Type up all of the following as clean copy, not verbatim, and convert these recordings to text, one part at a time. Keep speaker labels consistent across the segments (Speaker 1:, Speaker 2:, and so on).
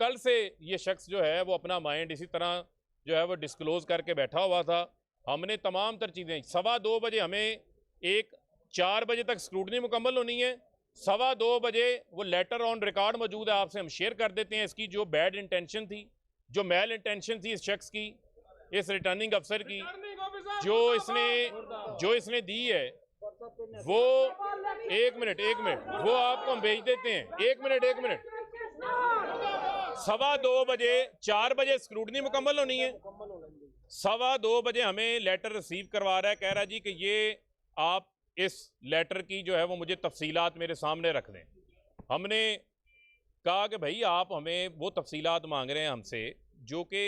Speaker 1: कल से ये शख्स जो है वो अपना माइंड इसी तरह जो है वो डिस्क्लोज करके बैठा हुआ था। हमने तमाम तर चीज़ें 2:15 हमें 4 बजे तक स्क्रूटनी मुकम्मल होनी है। 2:15 बजे वो लेटर ऑन रिकॉर्ड मौजूद है, आपसे हम शेयर कर देते हैं। इसकी जो बैड इंटेंशन थी, जो मेल इंटेंशन थी इस शख्स की, इस रिटर्निंग अफसर की, जो इसने दी है वो एक मिनट वो आपको हम भेज देते हैं। एक मिनट 2:15 बजे 4 बजे स्क्रूटनी मुकम्मल होनी है। 2:15 बजे हमें लेटर रिसीव करवा रहा है, कह रहा है जी कि ये आप इस लेटर की जो है वो मुझे तफसीलात मेरे सामने रख दें। हमने कहा कि भाई आप हमें वो तफसीलात मांग रहे हैं हमसे जो कि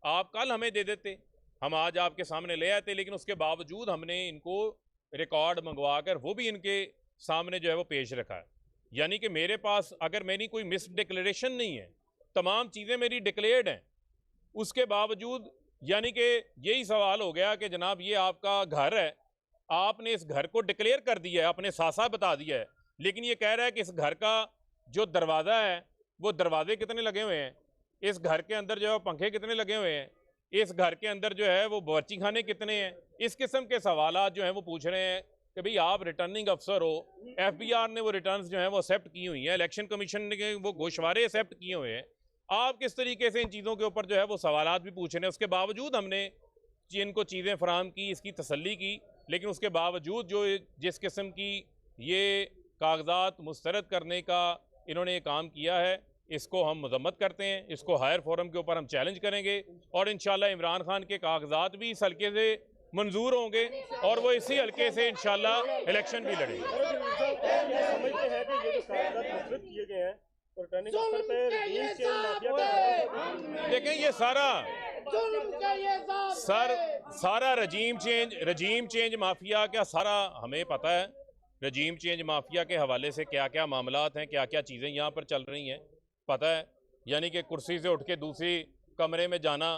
Speaker 1: आप कल हमें दे देते, हम आज आपके सामने ले आते, लेकिन उसके बावजूद हमने इनको रिकॉर्ड मंगवा कर वो भी इनके सामने जो है वो पेश रखा है। यानी कि मेरे पास अगर मेरी कोई मिस डिक्लेरेशन नहीं है, तमाम चीज़ें मेरी डिक्लेयर्ड हैं, उसके बावजूद यानी कि यही सवाल हो गया कि जनाब ये आपका घर है, आपने इस घर को डिक्लेयर कर दिया है, अपने साथ बता दिया है, लेकिन ये कह रहा है कि इस घर का जो दरवाज़ा है वो दरवाजे कितने लगे हुए हैं, इस घर के अंदर जो है पंखे कितने लगे हुए हैं, इस घर के अंदर जो है वो बावर्ची खाने कितने हैं। इस किस्म के सवालात जो हैं वो पूछ रहे हैं कि भाई आप रिटर्निंग अफसर हो, FBR ने वो रिटर्न्स जो हैं वो एक्सेप्ट की हुई हैं, इलेक्शन कमीशन ने वो गोशवारे एक्सेप्ट किए हुए हैं, आप किस तरीके से इन चीज़ों के ऊपर जो है वो सवालात भी पूछ रहे हैं। उसके बावजूद हमने इनको चीज़ें फराहम की, इसकी तसल्ली की, लेकिन उसके बावजूद जो जिस किस्म की ये कागजात मुस्तरद करने का इन्होंने ये काम किया है, इसको हम मजम्मत करते हैं। इसको हायर फोरम के ऊपर हम चैलेंज करेंगे और इंशाल्लाह इमरान खान के कागजात भी इस हल्के से मंजूर होंगे और वो इसी हल्के से इंशाल्लाह इलेक्शन भी लड़ेंगे। देखें ये सारा रजीम चेंज माफिया का सारा हमें पता है। रजीम चेंज माफिया के हवाले से क्या क्या मामलात हैं, क्या क्या चीज़ें यहाँ पर चल रही हैं पता है। यानी कि कुर्सी से उठ के दूसरी कमरे में जाना,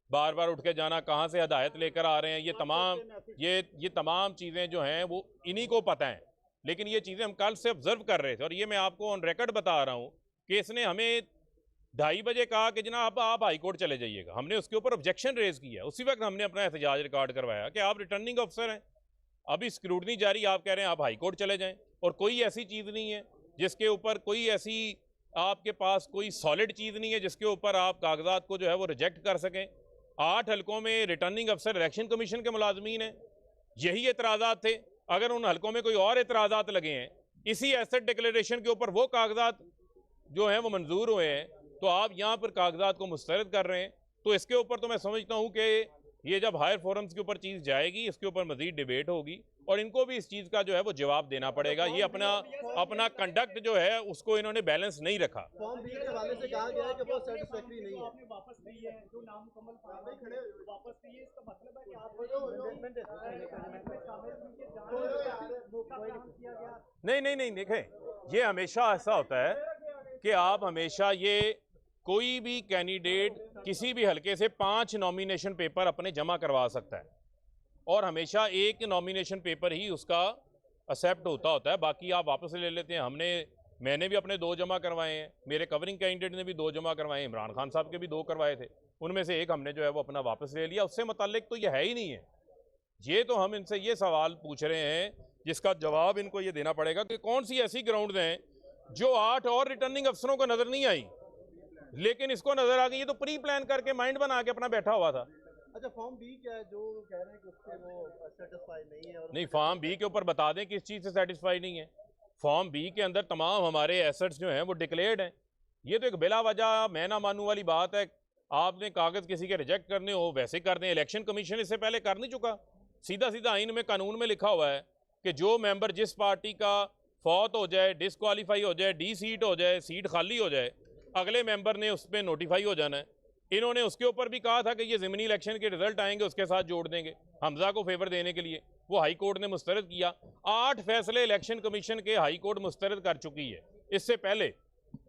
Speaker 1: बार बार उठ के जाना, कहाँ से हदायत लेकर आ रहे हैं, ये तमाम चीज़ें जो हैं वो इन्हीं को पता हैं। लेकिन ये चीज़ें हम कल से ऑब्जर्व कर रहे थे और ये मैं आपको ऑन रिकॉर्ड बता रहा हूँ कि इसने हमें 2:30 बजे कहा कि जनाब आप हाई कोर्ट चले जाइएगा। हमने उसके ऊपर ऑब्जेक्शन रेज किया, उसी वक्त हमने अपना एहतजाज रिकॉर्ड करवाया कि आप रिटर्निंग अफसर हैं, अभी स्क्रूटनी जारी, आप कह रहे हैं आप हाई कोर्ट चले जाएं और कोई ऐसी चीज़ नहीं है जिसके ऊपर कोई ऐसी आपके पास कोई सॉलिड चीज़ नहीं है जिसके ऊपर आप कागजात को जो है वो रिजेक्ट कर सकें। 8 हलकों में रिटर्निंग अफसर इलेक्शन कमीशन के मुलाजमीन हैं, यही एतराज़ात थे। अगर उन हलकों में कोई और एतराज़ात लगे हैं इसी एसेट डिक्लेरेशन के ऊपर, वो कागजात जो हैं वो मंजूर हुए हैं, तो आप यहाँ पर कागजात को मुस्तरद कर रहे हैं। तो इसके ऊपर तो मैं समझता हूँ कि ये जब हायर फोरम्स के ऊपर चीज़ जाएगी इसके ऊपर मजीद डिबेट होगी और इनको भी इस चीज़ का जो है वो जवाब देना पड़ेगा। ये अपना कंडक्ट जो है उसको इन्होंने बैलेंस नहीं रखा।
Speaker 2: फॉर्म बी के हवाले से कहा गया है कि वो सैटिस्फैक्टरी नहीं है।
Speaker 1: नहीं देखें, ये हमेशा ऐसा होता है कि आप हमेशा ये कोई भी कैंडिडेट किसी भी हलके से 5 नॉमिनेशन पेपर अपने जमा करवा सकता है और हमेशा एक नॉमिनेशन पेपर ही उसका एक्सेप्ट होता है, बाकी आप वापस ले लेते हैं। मैंने भी अपने 2 जमा करवाए हैं, मेरे कवरिंग कैंडिडेट ने भी 2 जमा करवाए हैं, इमरान खान साहब के भी 2 करवाए थे, उनमें से एक हमने जो है वो अपना वापस ले लिया। उससे मुताल्लिक तो ये है ही नहीं है। ये तो हम इनसे ये सवाल पूछ रहे हैं जिसका जवाब इनको ये देना पड़ेगा कि कौन सी ऐसी ग्राउंड हैं जो 8 और रिटर्निंग अफसरों को नज़र नहीं आई लेकिन इसको नजर आ गई। ये तो प्री प्लान करके माइंड बना के अपना बैठा हुआ था।
Speaker 2: अच्छा, फॉर्म बी क्या है जो कह रहे हैं कि उससे वो सेटिस्फाई नहीं है? और
Speaker 1: नहीं, फॉर्म बी के ऊपर बता दें किस चीज़ से सेटिस्फाई नहीं है। फॉर्म बी के अंदर तमाम हमारे एसेट्स जो हैं वो डिक्लेयर्ड हैं। ये तो एक बिला वजह मैं ना मानू वाली बात है। आपने कागज़ किसी के रिजेक्ट करने हो वैसे कर दें। इलेक्शन कमीशन इससे पहले कर नहीं चुका। सीधा आइन में कानून में लिखा हुआ है कि जो मेंबर जिस पार्टी का फौत हो जाए, डिसक्वालीफाई हो जाए, डी सीट हो जाए, सीट खाली हो जाए, अगले मेंबर ने उस पर नोटिफाई हो जाना है। इन्होंने उसके ऊपर भी कहा था कि ये ज़मीनी इलेक्शन के रिजल्ट आएंगे उसके साथ जोड़ देंगे हमजा को फेवर देने के लिए। वो हाई कोर्ट ने मुस्तरद किया। 8 फैसले इलेक्शन कमीशन के हाई कोर्ट मुस्तरद कर चुकी है इससे पहले।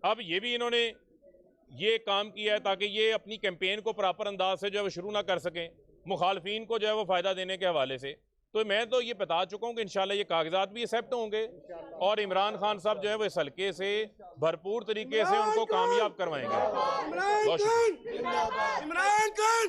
Speaker 1: अब ये भी इन्होंने ये काम किया है ताकि ये अपनी कैंपेन को प्रॉपर अंदाज से जो है वो शुरू ना कर सकें, मुखालफीन को जो है वो फ़ायदा देने के हवाले से। तो मैं तो ये बता चुका हूँ कि इंशाल्लाह ये कागजात भी एक्सेप्ट होंगे और इमरान खान साहब जो है वो इस हल्के से भरपूर तरीके से उनको कामयाब करवाएंगे। बहुत शुक्रिया।
Speaker 3: इमरान खान